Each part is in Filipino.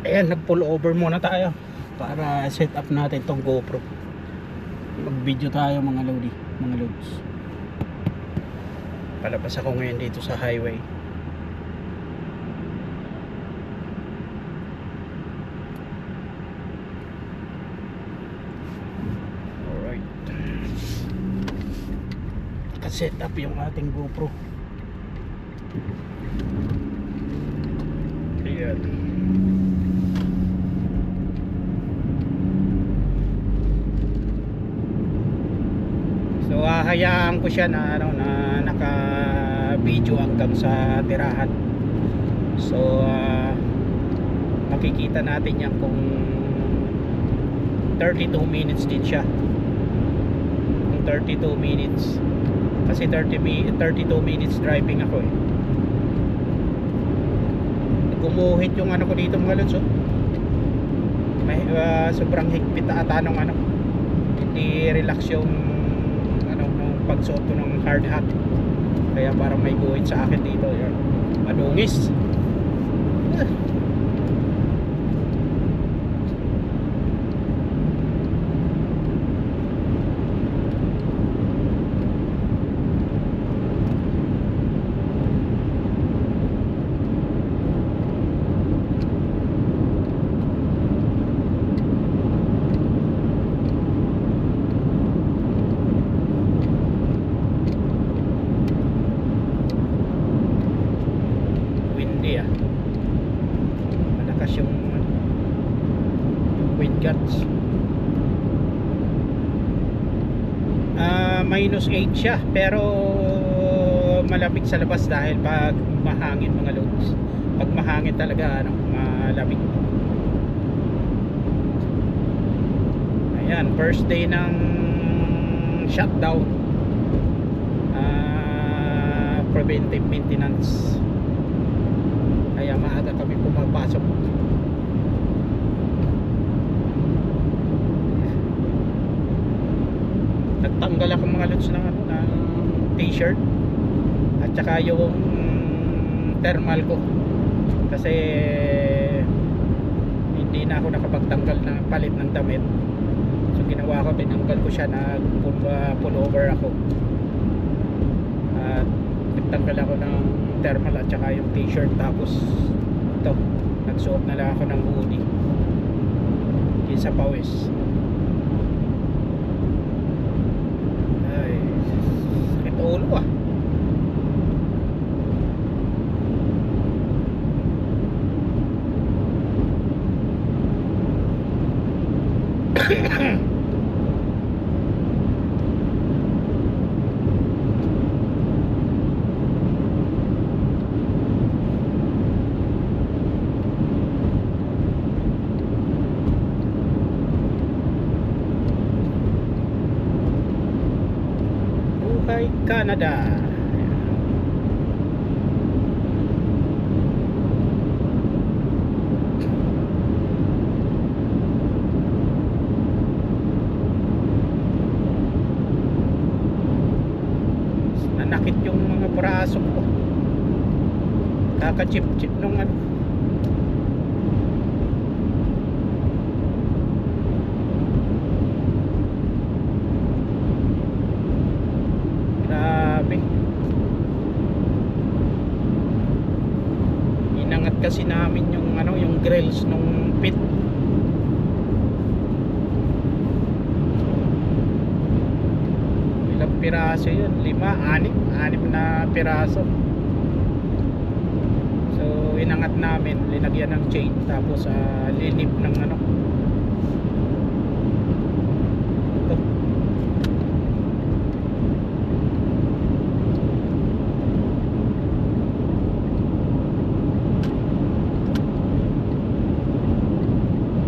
Ayan, nag pull over muna tayo para set up natin tong GoPro. Mag video tayo mga lodi, mga lods. Palabas ako ngayon dito sa highway. Alright, naka-set up yung ating GoPro. Ayan. So hahayaan ko siya na na naka-video hanggang sa tirahan. So makikita natin yan kung 32 minutes din siya. Kung 32 minutes. Kasi 32 minutes driving ako eh. Gumuhit yung ano ko dito mga lods, oh. May sobrang higpit ata nung ano. Hindi relax yung ano nung pagsuot ko ng hard hat. Kaya parang may guhit sa akin dito. Yan. Madungis. Malakas yung wind guts. Minus 8 siya pero malamig sa labas dahil pag mahangin mga loads. Pag mahangin talaga ano, malamig. Ayan, first day ng shutdown. Preventive maintenance. Kaya maaga kami pumapasok. Nagtanggal ako mga lods ng ano, ng t-shirt at saka yung thermal ko kasi hindi na ako nakapagtanggal ng palit ng damit. So ginawa ko, tinanggal ko siya, nag pull over ako at nagtanggal ako ng thermal at saka yung t-shirt, tapos ito nagsuot na lang ako ng hoodie kaysa pawis. Ay, sakit ulo ah. Buhay Canada. Nanakit yung mga braso ko. Kaka-chip-chip nung ano. Grabe. Inangat kasi namin yung ano, yung grills nung pit. Ilang piraso yun? 6 na piraso. So inangat namin, linagyan ng chain, tapos linip ng ano, ito.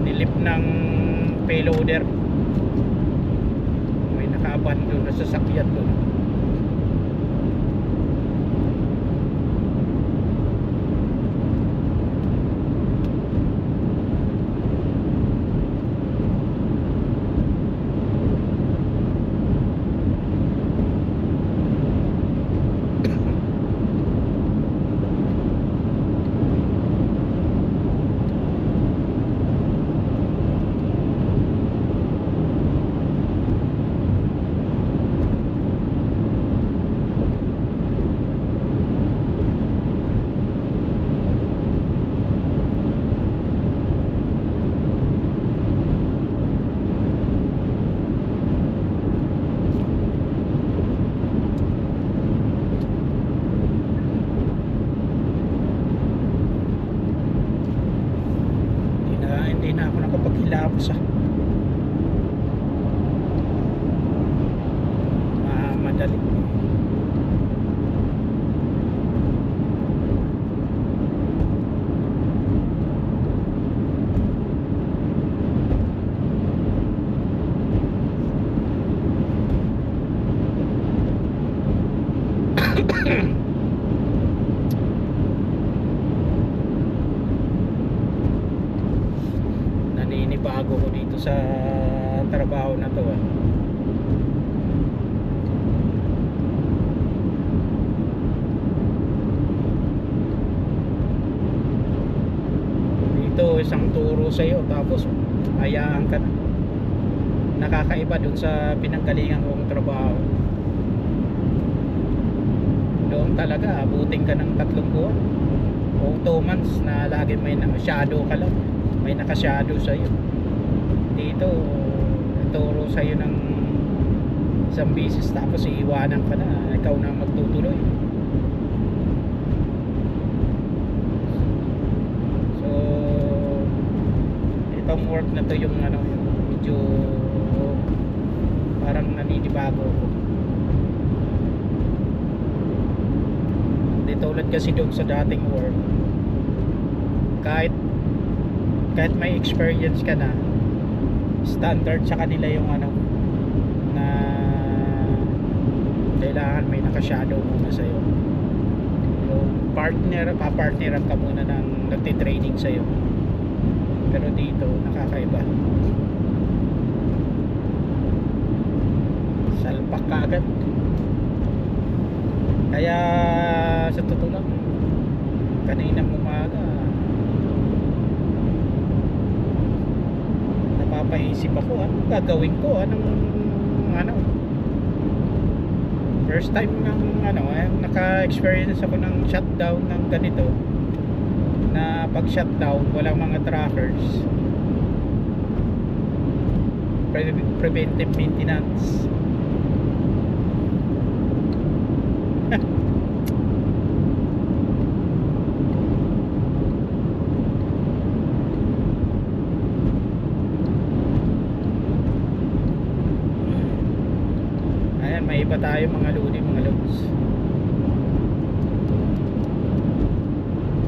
Nilip ng payloader. May naka-abandon na sasakyan doon. paksa. Madali. Naninibago ko dito sa trabaho na to ah. Dito isang turo sa iyo tapos hayaan ka na. Nakakaiba dun sa pinanggalingan kong trabaho. Doon talaga abutin ka ng 3 buwan o 2 months na lagi may shadow ka lang, may naka-shadow sa iyo. Dito turo sa iyo ng isang beses tapos iiwanan ka na, ikaw na magtutuloy. So itong work na to yung ano, yung medyo parang naninibago ko. Di tulad kasi doon sa dating work, kahit may experience ka na, standard sa kanila yung ano na kailangan may naka-shadow muna sa'yo. Yung papartneran ka muna ng nagtitraining sa'yo. Pero dito nakakaiba, salpak ka agad. Kaya sa totoo lang, kaninang umaga napapaisip ako, anong gagawin ko, ano first time ng naka-experience ako ng shutdown ng ganito, na pag shutdown walang mga trackers, preventive maintenance. Ayan, may iba tayo mga lodi, mga lods.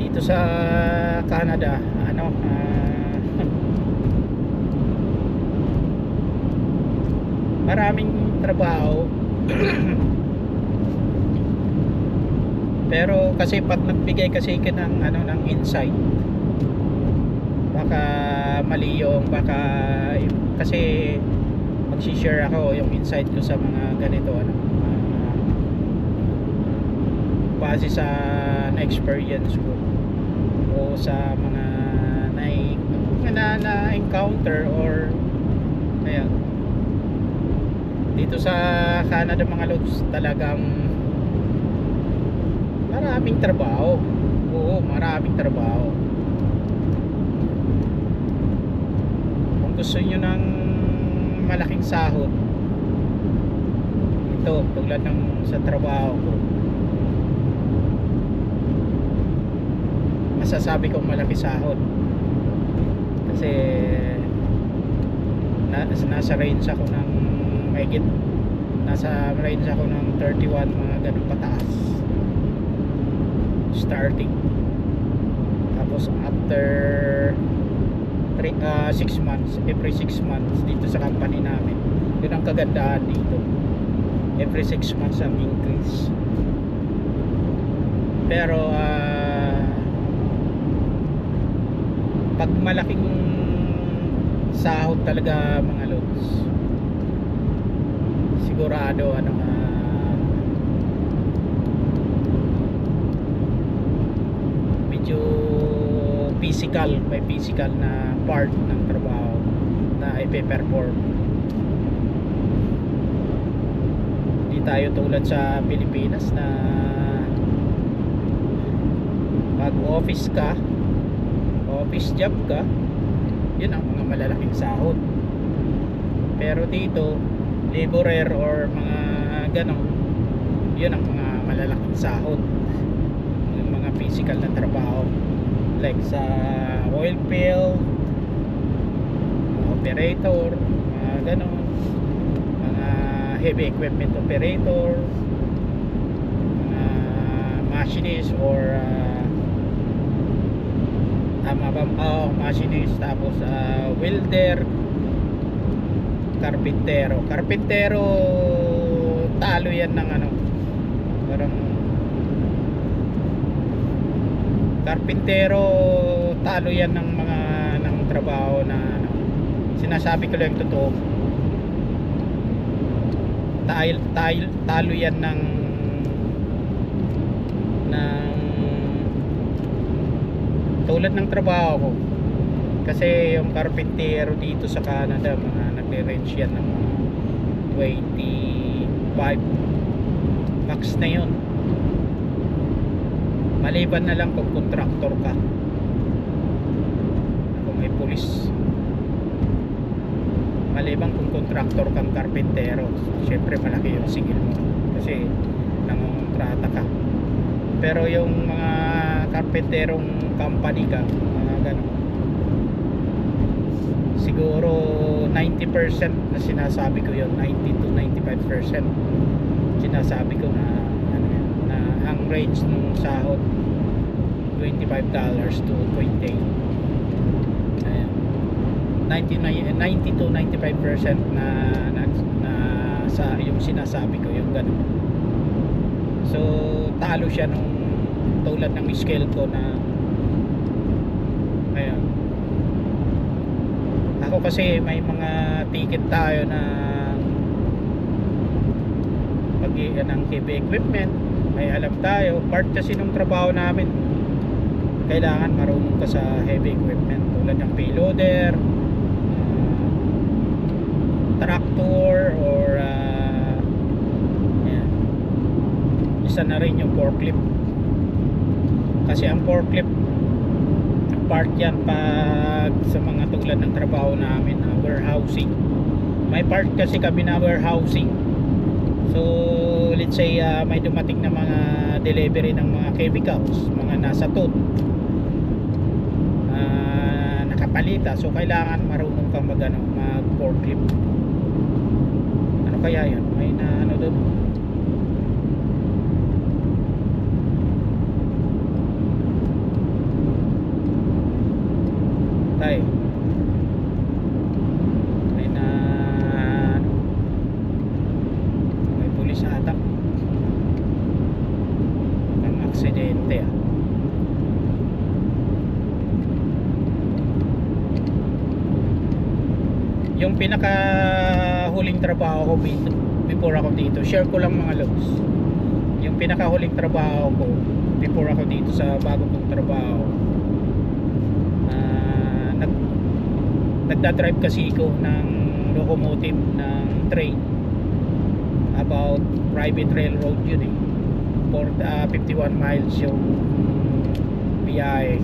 Dito sa Canada, maraming trabaho. Pero kasi pag nagbigay kasi ka ng ng insight, baka mali yung kasi mag-share ako yung insight ko sa mga ganito base sa na-experience ko o sa mga na-encounter or ayan. Dito sa Canada mga lods, talagang maraming trabaho. Oo, maraming trabaho. Kung gusto nyo ng malaking sahod, ito tulad ng sa trabaho ko, masasabi kong malaki sahod kasi nasa range ako ng mahigit, nasa range ako ng 31, mga ganun pataas starting. Tapos after 6 months, every 6 months dito sa company namin, yun ang kagandahan dito, every 6 months ang increase. Pero pag malaking sahod talaga mga lods, sigurado medyo physical, may physical na part ng trabaho na ipe-perform. Hindi tayo tulad sa Pilipinas na pag office job ka, yun ang mga malalaking sahod. Pero dito laborer or mga ganon, yun ang mga malalaking sahod, yung mga physical na trabaho like sa oil field, operator, mga ganon, mga heavy equipment operator, mga machinist or machinist, tapos welder, karpintero talo yan ng ano, parang karpintero talo yan ng mga ng trabaho na ano, sinasabi ko lang yung totoo. Talo yan ng tulad ng trabaho ko, kasi yung karpintero dito sa Canada mga nagre-range yan ng mga 25 max na yun, maliban na lang kung contractor ka, kung may pulis, maliban kung contractor kang karpintero, syempre malaki yung singil mo kasi nangongontrata ka. Pero yung mga karpenterong company ka, mga ganun, siguro 90% na sinasabi ko yun, 90 to 95% sinasabi ko na ano yun, na ang range ng sahod $25 to 28. Ayan. 90 to 95% na sa yung sinasabi ko, yung ganun. So talo siya nung tulad ng scale ko na ayan. Ako kasi may mga ticket tayo na pag ng heavy equipment, may alam tayo, part kasi ng trabaho namin, kailangan marunong ka sa heavy equipment tulad ng payloader, tractor, or isa na rin yung forklift, kasi ang forklift part yan pag sa mga tulad ng trabaho namin, warehousing, may part kasi kami na warehousing. So let's say may dumating na mga delivery ng mga chemicals, mga nasa tote, nakapalita, so kailangan marunong kang mag forklift. Ano kaya yun, may na ano doon. Tay, may na may pulis ata, ang aksidente yung pinaka huling trabaho ko before ako dito, share ko lang mga logs, yung pinaka huling trabaho ko before ako dito sa bago kong trabaho. Nagdadrive kasi ko ng locomotive ng train, about private railroad yun for 51 miles yung biyahe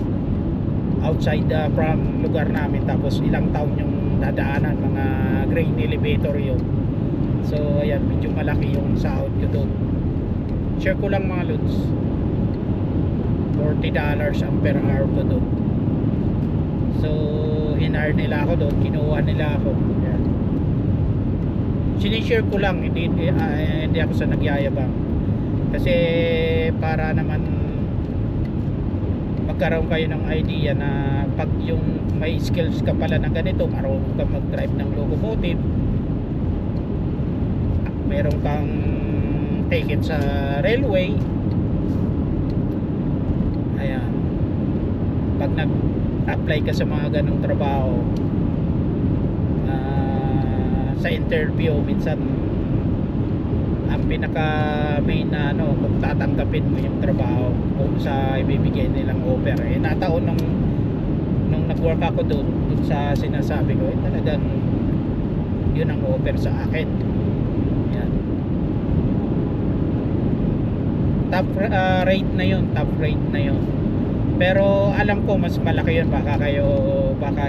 outside from lugar namin, tapos ilang taon yung dadaanan, mga grain elevator yun. So ayan, medyo malaki yung sahod ko doon. Share ko lang mga lods, $40 ang per hour ko doon. So hinire nila ako doon, kinuha nila ako. Ayan. Sinishare ko lang, hindi ako sa nagyayabang, kasi para naman magkaroon kayo ng idea na pag yung may skills ka pala na ganito, marunong ka mag-drive ng locomotive, meron kang ticket sa railway, ayan, pag nag-apply ka sa mga ganong trabaho, sa interview minsan ang pinaka main na ano, kung tatanggapin mo yung trabaho kung sa ibibigay nilang offer. Nataon nung nag-work ako doon sa sinasabi ko, talagang yun ang offer sa akin. Yan. Top rate na yun, top rate na yun. Pero alam ko mas malaki yun, baka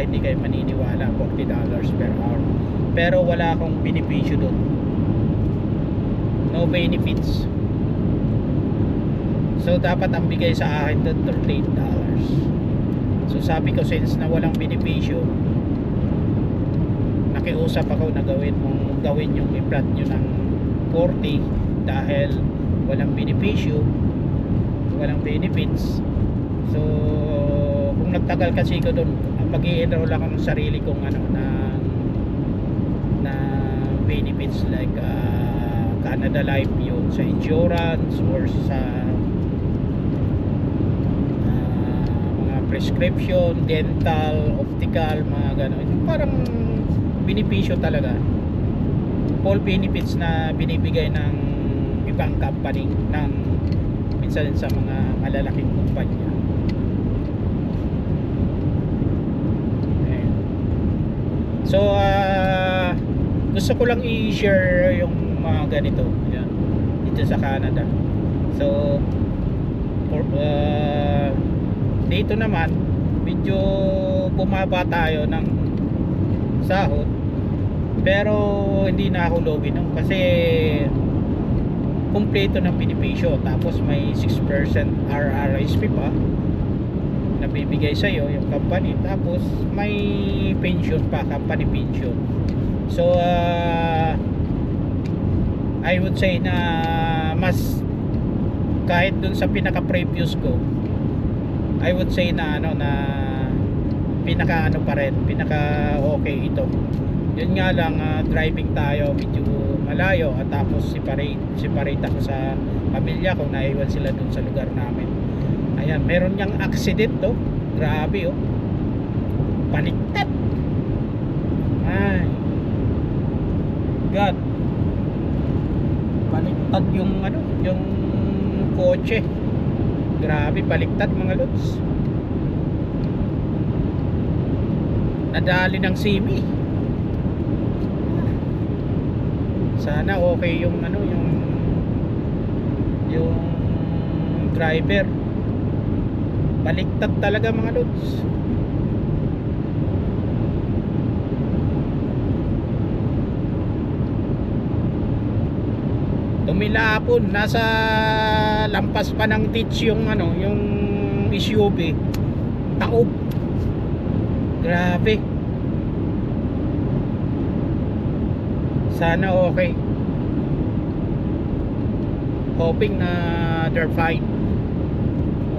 hindi kayo maniniwala, $40 per hour. Pero wala akong benepisyo doon, no benefits. So dapat ang bigay sa akin doon $38. So sabi ko, since na walang benepisyo, nakiusap ako na gawin yung i-plat nyo ng 40 dahil walang benepisyo, walang benefits. So kung nagtagal kasi ko doon, mag-i-enroll ako ng sarili kong na benefits like Canada Life, yun sa insurance or sa mga prescription, dental, optical, mga gano'n. Parang benepisyo talaga, full benefits na binibigay ng ibang company, ng minsan sa mga malalaking kumpanya. So gusto ko lang i-share yung mga ganito yan, dito sa Canada. So dito naman medyo bumaba tayo ng sahod, pero hindi na ako lugi no, kasi kumpleto ng benepisyo, tapos may 6% RRSP pa nabibigay sa iyo yung company, tapos may pension pa, company pension. So I would say na mas, kahit dun sa pinaka previous ko, I would say na na pinaka pa rin, pinaka okay ito. Yun nga lang, driving tayo medyo malayo, at tapos separate ako sa pamilya ko, naiwan sila dun sa lugar namin. Ayan, meron niyang accident to. Grabe oh. Paniktad. Ay God. Paniktad yung yung kotse. Grabe, baliktad mga lods. Nadali ng simi. Sana okay yung yung driver. Baliktad talaga mga lods. Tumilapon, nasa lampas pa ng ditch yung yung SUV. Taob. Grabe. Sana okay. Hoping na they're fine.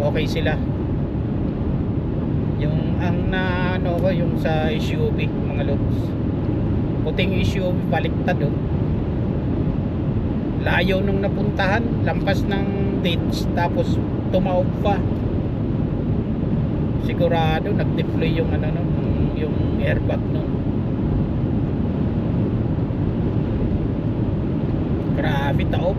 Okay sila. Yung yung sa SUV mga lods, puting SUV, baliktad oh. Layo nung napuntahan, lampas ng ditch, tapos tumawag pa. Sigurado nag-deploy yung yung airbag nun. Grabe, taob.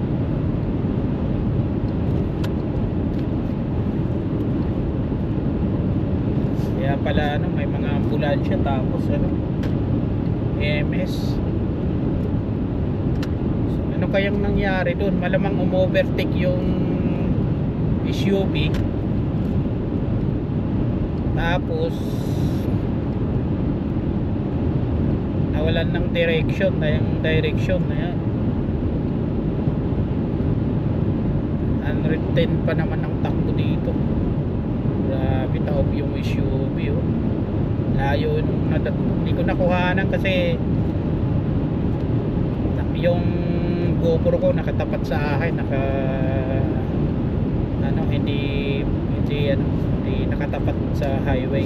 Kaya pala may mga ambulansya, tapos EMS. So, ano kayang nangyari doon? Malamang umovertake yung SUV, tapos nawalan ng direction na yan. 110 pa naman ang takbo dito. Grabe, taob yung SUV oh. Layo nung hindi ko nakuhanan kasi yung GoPro ko nakatapat sa akin, hindi nakatapat sa highway.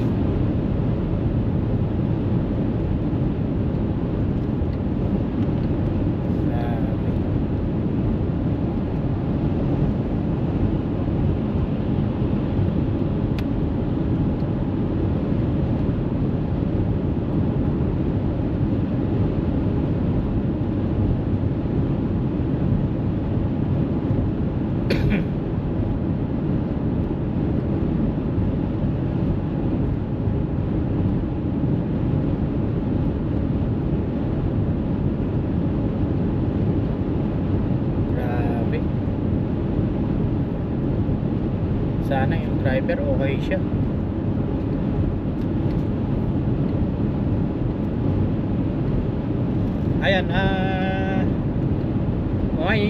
Sana yung driver okay siya. Ayan, may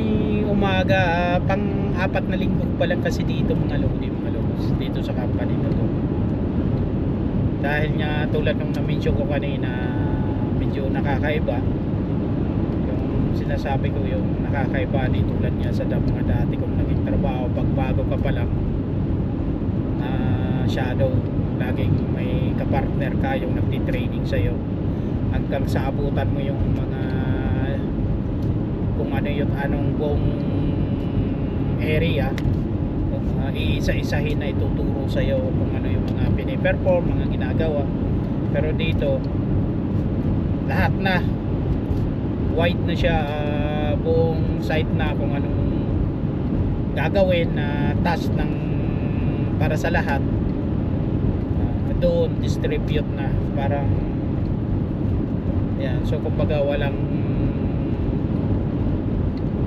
umaga, pang-apat na linggo pa lang kasi dito mga lods, dito sa company na to. Dahil nga tulad nung na-mention ko kanina, medyo nakakaiba. Yung sinasabi ko, yung nakakaiba di tulad nga sa mga dati kong naging trabaho, pag bago ka pa lang shadow, laging may kapartner ka yung nagtitraining sa'yo hanggang sa abutan mo yung mga kung ano yung anong buong area, kung iisa-isahin na ituturo sa'yo kung ano yung mga piniperform, mga ginagawa. Pero dito lahat na wide na siya, buong site na kung anong gagawin na task ng para sa lahat, doon distribute na parang yan. So kumbaga walang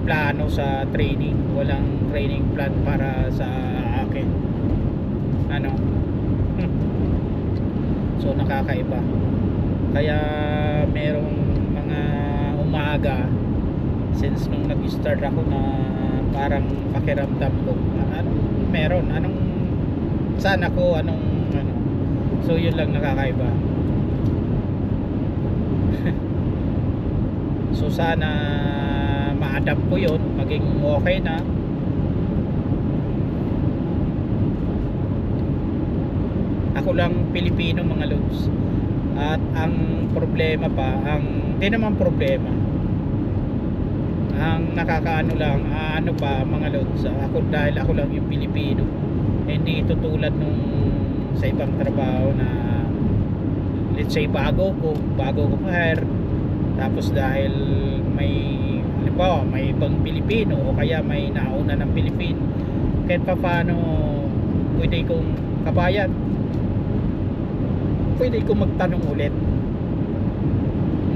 plano sa training, walang training plan para sa akin, ano. So nakakaiba, kaya merong mga umaga since nung nag-start ako na parang pakiramdam ko anong sana ko anong ano. So yun lang nakakaiba. So sana ma-adapt ko yun, maging okay na. Ako lang Pilipino mga lods. At ang problema pa, hindi naman problema, ang nakakaano lang, ano pa mga lods, dahil ako lang yung Pilipino, hindi tulad nung sa ibang trabaho na let's say bago ko hire, tapos dahil may halimbawa may ibang Pilipino o kaya may nauna ng Pilipino, kahit pa paano pwede kong kabayan, pwede kong magtanong ulit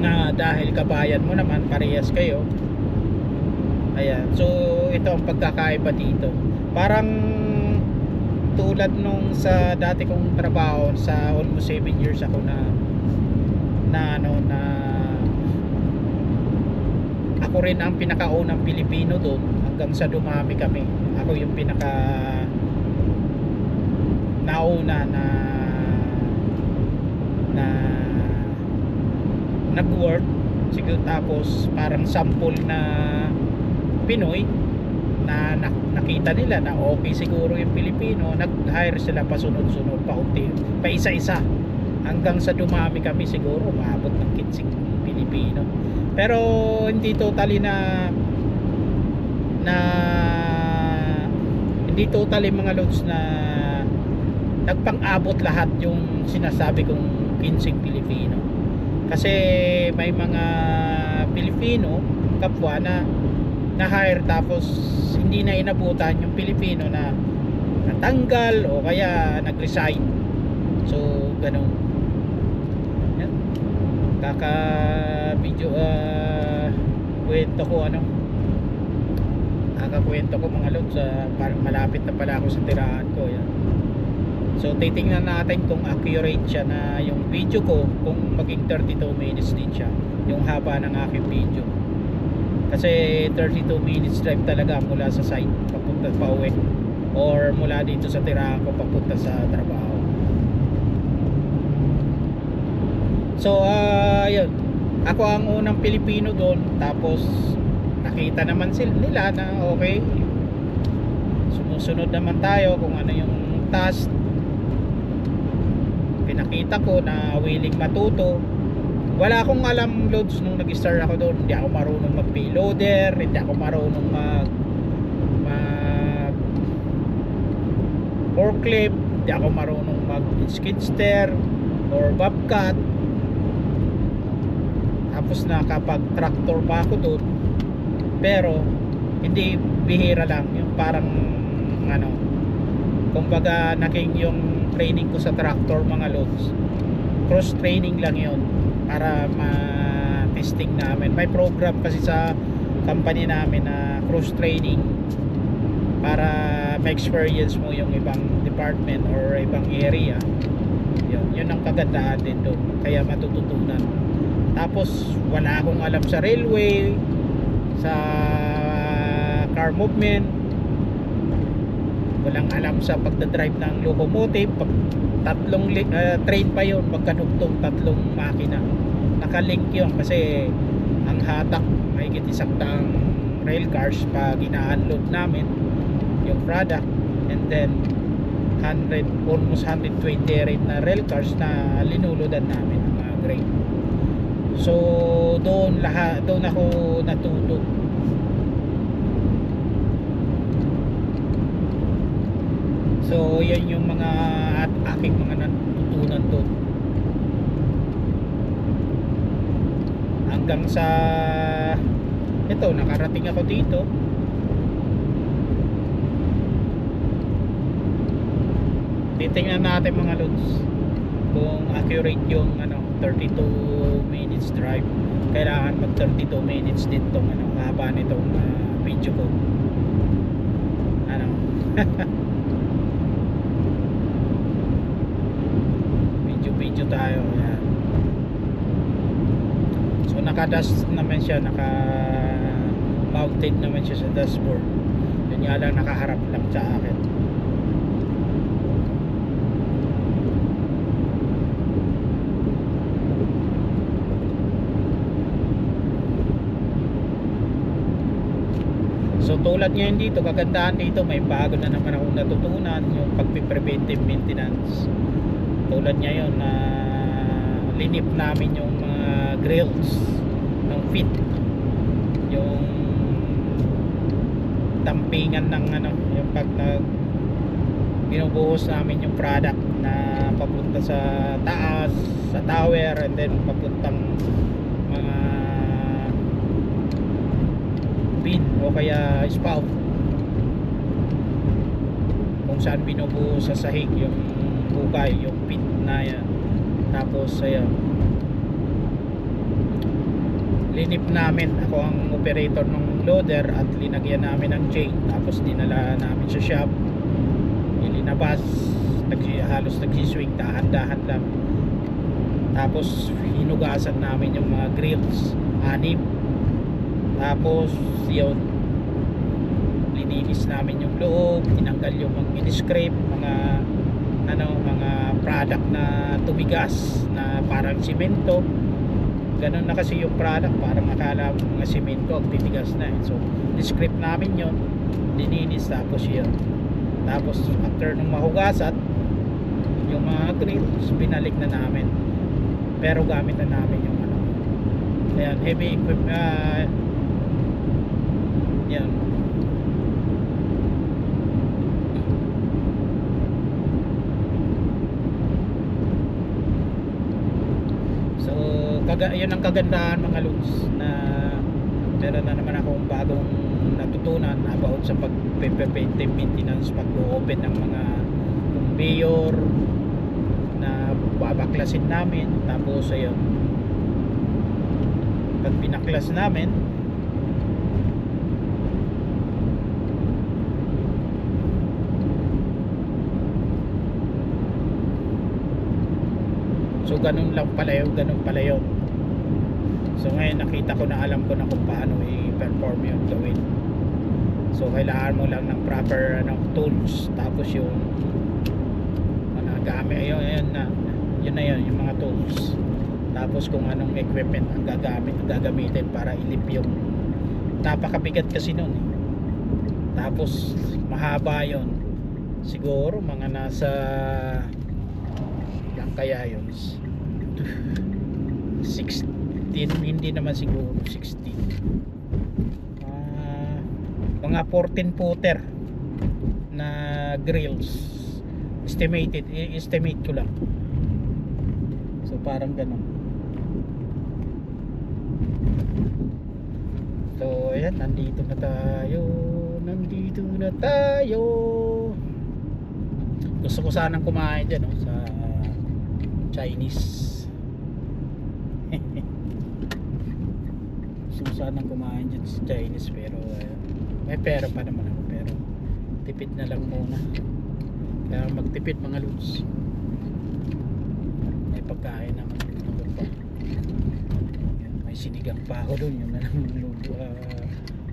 na dahil kabayan mo naman, parehas kayo. Ayan, so ito ang pagkakaiba dito. Parang tulad nung sa dati kong trabaho, sa almost 7 years ako na ako rin ang pinakaunang Pilipino doon hanggang sa dumami kami. Ako yung pinaka nauna na nag-work siguro, tapos parang sample na Pinoy na nakita nila na okay siguro yung Pilipino, nag-hire sila pasunod-sunod, pa isa-isa hanggang sa dumami kami, siguro maabot ng 15 Pilipino. Pero hindi totally hindi totally mga loads na nagpang-abot lahat yung sinasabi kong 15 Pilipino. Kasi may mga Pilipino kapwa na hire tapos hindi na inabutan yung Pilipino na natanggal o kaya nag-resign. So ganun. Yan. Kaka-video kakakwento ko mga lods, malapit na pala ako sa tirahan ko. Yan. So titingnan natin kung accurate siya na yung video ko, kung maging 32 minutes din siya yung haba ng aking video. Kasi 32 minutes drive talaga mula sa site papunta pa uwi, or mula dito sa tirahan ko papunta sa trabaho. So yun, ako ang unang Pilipino doon. Tapos nakita naman nila na okay, sumusunod naman tayo kung ano yung task. Pinakita ko na willing matuto. Wala akong alam loads nung nag-start ako doon. Hindi ako marunong mag-payloader, hindi ako marunong mag forklift, hindi ako marunong mag-skid steer or bobcat. Tapos nakapag-tractor pa ako doon. Pero hindi, bihira lang yung parang kumbaga naging yung training ko sa tractor mga loads, cross training lang yun para ma-testing namin. May program kasi sa company namin na cross training para ma-experience mo yung ibang department or ibang area. Yun ang kagandahan din doon, kaya matututunan. Tapos wala akong alam sa railway, sa car movement, walang alam sa pagdadrive ng locomotive. Tatlong train pa yun, pagkanugtong tatlong makina. nakalink yun kasi ang hatak mahigit isang daang rail cars pag ina-unload namin yung product, and then almost 120 rin na rail cars na linuludan namin ng mga grain. So doon ako natuto. So yan yung mga aking mga natutunan doon. Hanggang sa ito, nakarating ako dito. Titingnan natin mga loads kung accurate yung 32 minutes drive. Kailangan mag 32 minutes din tong haba nitong video ko. Video tayo. Ayan. So naka-dust naman siya, naka-mounted naman siya sa dashboard. Yun nga lang, nakaharap lang sa akin. So tulad ngayon dito, kagandahan dito, may bago na naman akong natutunan, yung pagpipreventive maintenance. Tulad ngayon na linip namin yung mga grills ng fit, yung tampingan ng yung pag binubuhos namin yung product na papunta sa taas, sa tower, and then papuntang mga pin o kaya spout, kung saan binubuhos sa sahig yung hukay, yung pit na yan. Tapos ayan, linip namin, ako ang operator ng loader, at linagyan namin ng chain, tapos dinala namin sa shop, ilinabas, halos nagsiswing, dahan-dahan lang. Tapos hinugasan namin yung mga grills, 6. Tapos yun, lininis namin yung loob, tinanggal yung mga in-scrape, mga product na tumigas na parang simento. Ganun na kasi yung product, parang akala mga simento ang titigas na So in-scrape namin yun, lininis, tapos yun. Tapos after nung mahugasan yung mga grills, binalik na namin, pero gamit na namin yung ayan, heavy equipment. Yan. So yun ang kagandahan mga lods, na meron na naman akong bagong natutunan about sa pag-preventive maintenance, pag-open ng mga conveyor na babaklasin namin. Tapos ayun, pag binaklas namin, so ganun pala yun. So ngayon nakita ko na, alam ko na kung paano i-perform yung gawin. So kailangan mo lang ng proper tools, tapos yung gamit, yun na yun, yung mga tools. Tapos kung anong equipment ang gagamitin para ilip yung, napakabigat kasi nun Tapos mahaba yun, siguro mga nasa lang kaya yun 16, hindi naman siguro 16, mga 14 footer na grills, estimate ko lang. So parang ganun. So ayan, nandito na tayo. Gusto ko sanang kumain dyan sa Chinese. Gusto ko sanang kumain dyan sa Chinese, pero may pera pa naman ako, pero tipid na lang muna. Kaya magtipid mga lods. May pagkain naman dito pa. May sinigang pa ako doon, yun na lang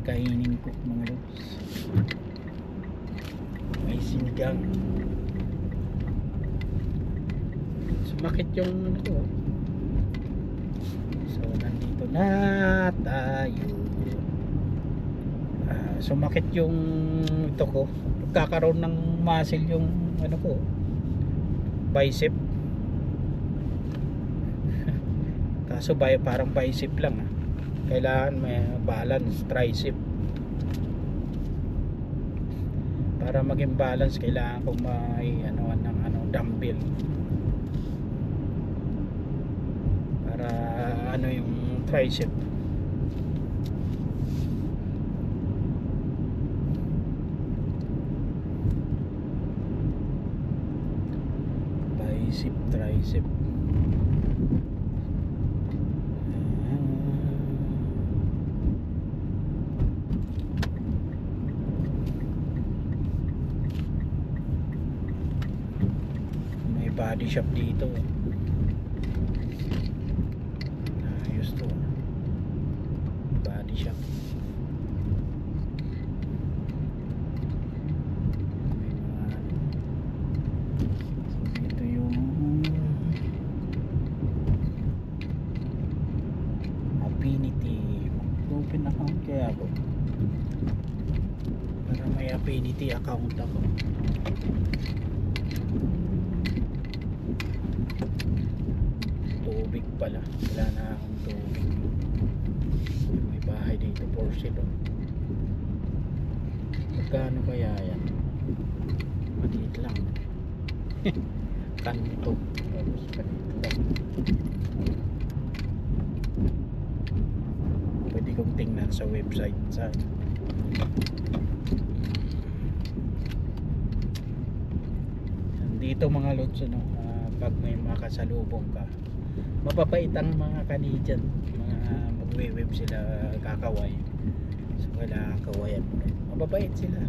kainin ko mga lods. May sinigang. Sumakit yung So nandito na tayo. Sumakit yung ito ko, nagkakaroon ng muscle yung ano ko, bicep. Kaso parang bicep lang kailangan may balance tricep. Para maging balance kailangan kong may ng dumbbell para yung tricep. Bicep, tricep. May body shop dito ayos to. Body shop. Ito yung Affinity. Mag-open account kaya ako para may Affinity account ako. Tubig pala, wala na akong tubig. May bahay dito for sale. Magkano kaya yan? Maliit lang. Kanto. Tapos kanito lang. Pwede kong tingnan sa website sa dito mga lods pag may makasalubong ka, mapapait ang mga Canadian, mga magwe-web sila kakaway. So wala kawayan mo rin, mapapait sila.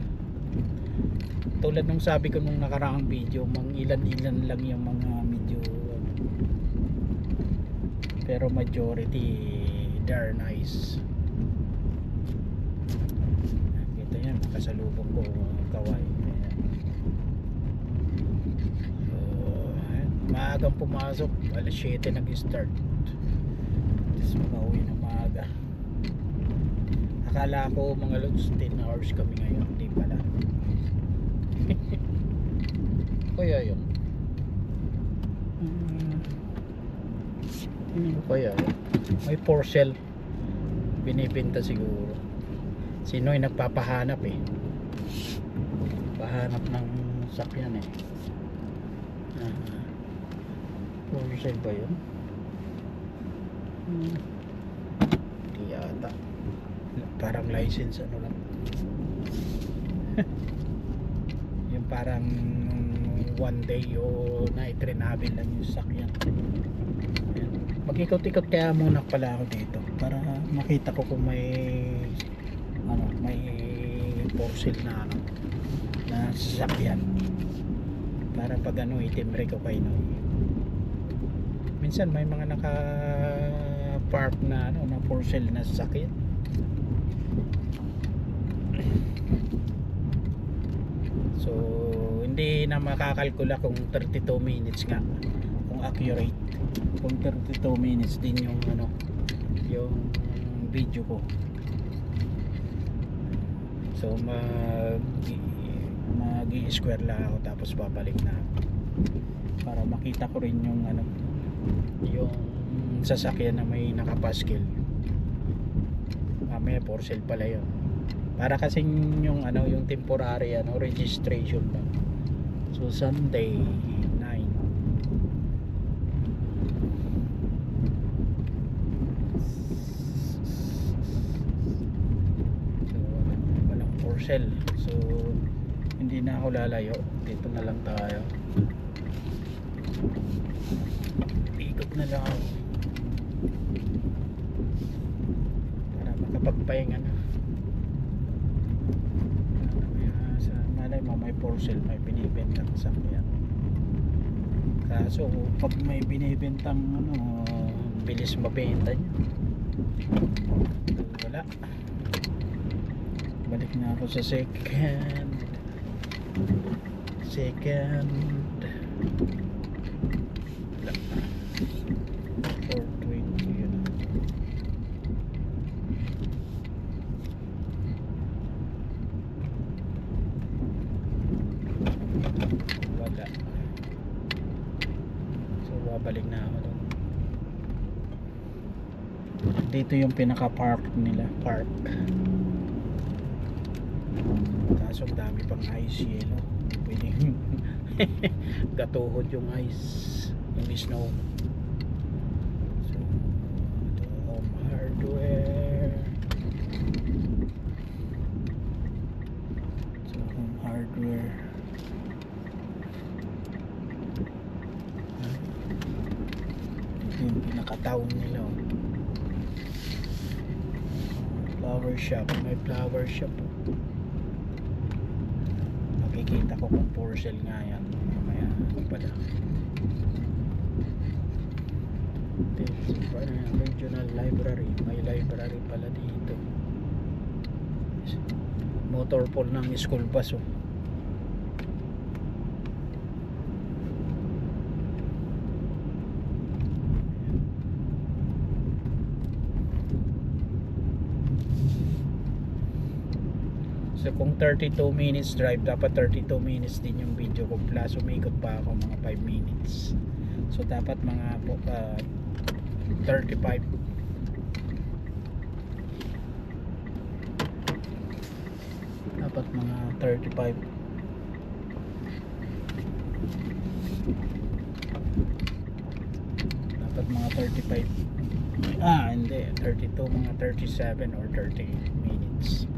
Tulad nung sabi ko nung nakaraang video, mang ilan-ilan lang yung mga medyo pero majority they're nice. Ito yan, makasalubong ko kaway. Maagang pumasok, alas 7 nag-start. Tapos makauwi na maaga. Akala ko mga lods 10 hours kami ngayon, hindi pala. Kaya yun kaya yun may for sale binibenta siguro. Sino'y nagpapahanap pahanap ng sakyan for sale ba yun? Hindi yata, parang license lang yung parang one day o night renable lang yung sakyan. Mag-ikot-ikot kaya muna pala ako dito para makita ko kung may may for sale na sasakyan para pag itimbre ko kay minsan may mga naka park na na for sale na sasakyan. So hindi na makakalkula kung 32 minutes nga kung accurate, kung 32 minutes din yung yung video ko. So mag-i-square lang ako tapos babalik na ako para makita ko rin yung yung sasakyan na may nakapaskil. Mamaya for sale pala yun. Para kasing yung yung temporary registration lang. So Sunday 9. So walang for sale. So hindi na ako lalayo. Dito na lang tayo. Ikot na lang ako para makapagpahinga na. Sa malay mo may for sale, may binibentang sakyan. Kaso pag may binibentang bilis mabenta niya. Wala. Balik na ako sa second 420 yun. babalik na ako doon. Dito yung pinaka park nila, park. Kaso ang dami pang ice yelo, pwedeng gatuhod yung ice, yung snow. So ito, Home Hardware. So Home Hardware, ito yung pinaka-town nila, oh. Flower shop, may flower shop, oh. Makikita ko kung for sale nga yan mamaya pala. Regional library, may library pala dito. Motor pool ng school bus, oh. So kung 32 minutes drive, dapat 32 minutes din yung video ko, plus umikot pa ako mga 5 minutes. So dapat mga 35. Dapat mga 35. Dapat mga 35. Hindi, 32, mga 37 or 30 minutes.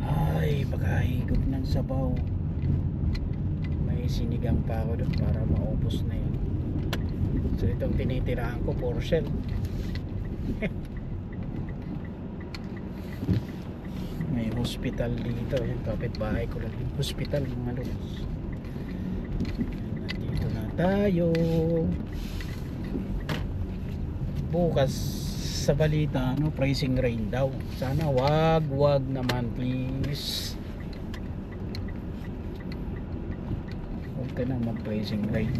Ay, pagkahigop ng sabaw. May sinigang pa ako doon para maubos na yun. So itong tinitirahan ko, portion. May hospital dito, yung kapitbahay ko lang yung hospital, mga lulos. Nandito na tayo. Bukas sa balita, pricing rain daw. Sana wag naman, please. Huwag ka na mag-pricing rain.